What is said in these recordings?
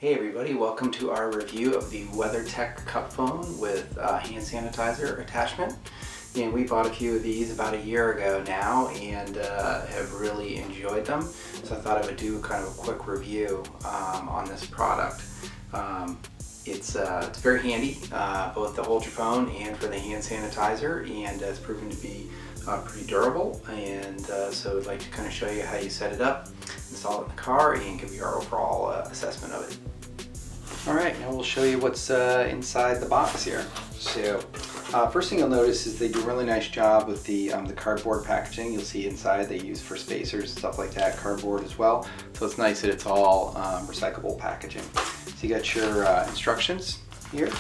Hey everybody, welcome to our review of the WeatherTech CupFone with hand sanitizer attachment. And we bought a few of these about a year ago now and have really enjoyed them. So I thought I would do kind of a quick review on this product. It's very handy, both to hold your phone and for the hand sanitizer, and it's proven to be pretty durable. And so I'd like to kind of show you how you set it up, install it in the car, and give you our overall assessment of it. Alright, now we'll show you what's inside the box here. So first thing you'll notice is they do a really nice job with the cardboard packaging. You'll see inside they use for spacers, stuff like that, cardboard as well. So it's nice that it's all recyclable packaging. So you got your instructions here.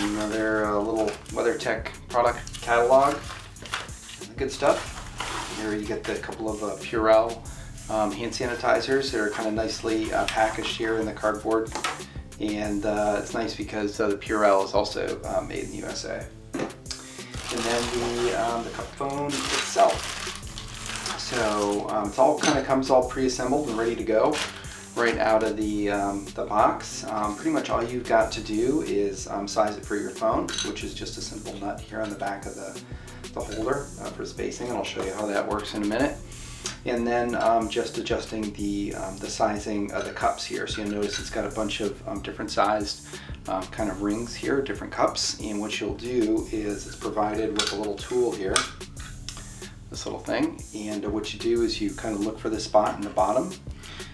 Another little WeatherTech product catalog. Good stuff. Here you get the couple of Purell hand sanitizers that are kind of nicely packaged here in the cardboard, and it's nice because the Purell is also made in the USA. And then the CupFone itself. So it's all kind of comes all pre-assembled and ready to go right out of the box. Pretty much all you've got to do is size it for your phone, which is just a simple nut here on the back of the holder for spacing, and I'll show you how that works in a minute. And then just adjusting the sizing of the cups here. So you'll notice it's got a bunch of different sized kind of rings here, different cups. And what you'll do is it's provided with a little tool here, this little thing. And what you do is you kind of look for the spot in the bottom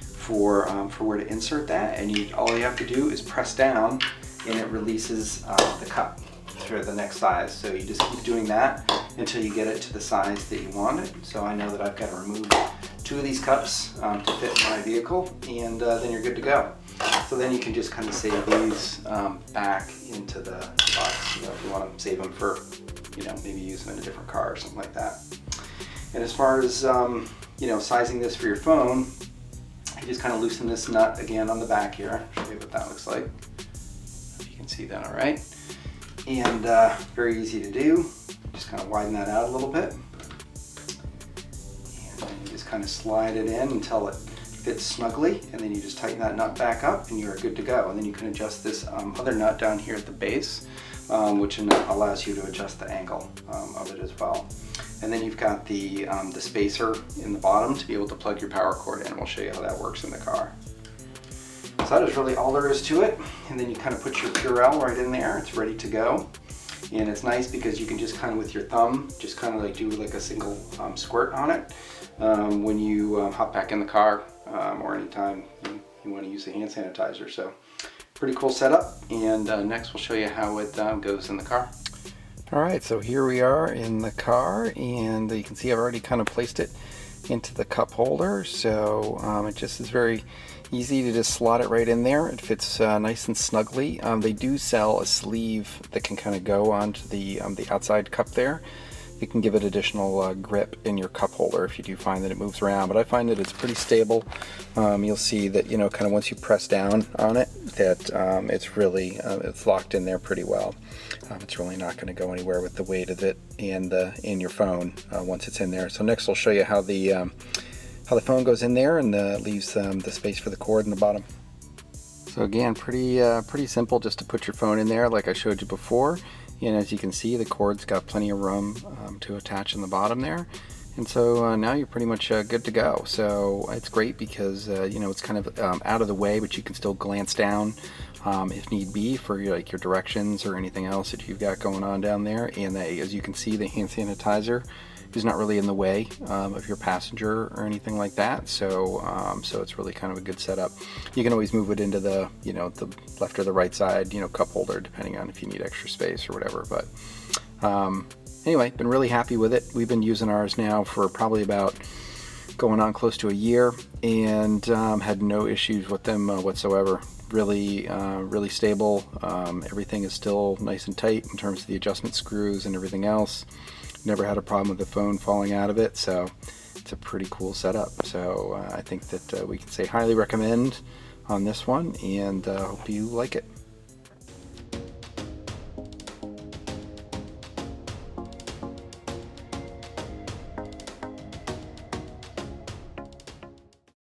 for where to insert that. And all you have to do is press down, and it releases the cup for the next size. So you just keep doing that until you get it to the size that you want it. So I know that I've got to remove 2 of these cups to fit my vehicle, and then you're good to go. So then you can just kind of save these back into the box, if you want to save them for, maybe use them in a different car or something like that. And as far as sizing this for your phone, you just kind of loosen this nut again on the back here. I'll show you what that looks like. If you can see that all right. And very easy to do. Just kind of widen that out a little bit. And then you just kind of slide it in until it fits snugly, and then you just tighten that nut back up and you're good to go. And then you can adjust this other nut down here at the base, which allows you to adjust the angle of it as well. And then you've got the spacer in the bottom to be able to plug your power cord in. We'll show you how that works in the car. So that is really all there is to it. And then you kind of put your Purell right in there. It's ready to go. And it's nice because you can just kind of with your thumb, just kind of like do like a single squirt on it when you hop back in the car or anytime you want to use the hand sanitizer. So pretty cool setup. And next we'll show you how it goes in the car. All right, so here we are in the car, and you can see I've already kind of placed it into the cup holder. So it just is very easy to just slot it right in there. It fits nice and snugly. They do sell a sleeve that can kind of go onto the outside cup there. It can give it additional grip in your cup holder if you do find that it moves around, but I find that it's pretty stable. You'll see that, kind of once you press down on it, that it's really it's locked in there pretty well. It's really not going to go anywhere with the weight of it and in your phone once it's in there. So next I'll show you how the phone goes in there and leaves the space for the cord in the bottom. So again, pretty simple just to put your phone in there like I showed you before. And as you can see, the cord's got plenty of room to attach in the bottom there. And so now you're pretty much good to go. So it's great because it's kind of out of the way, but you can still glance down if need be for your directions or anything else that you've got going on down there. And as you can see, the hand sanitizer is not really in the way of your passenger or anything like that. So so it's really kind of a good setup. You can always move it into the the left or the right side cup holder, depending on if you need extra space or whatever. But anyway, been really happy with it. We've been using ours now for probably about going on close to a year, and had no issues with them whatsoever. Really stable. Everything is still nice and tight in terms of the adjustment screws and everything else. Never had a problem with the phone falling out of it, so it's a pretty cool setup. So I think that we can say highly recommend on this one, and hope you like it.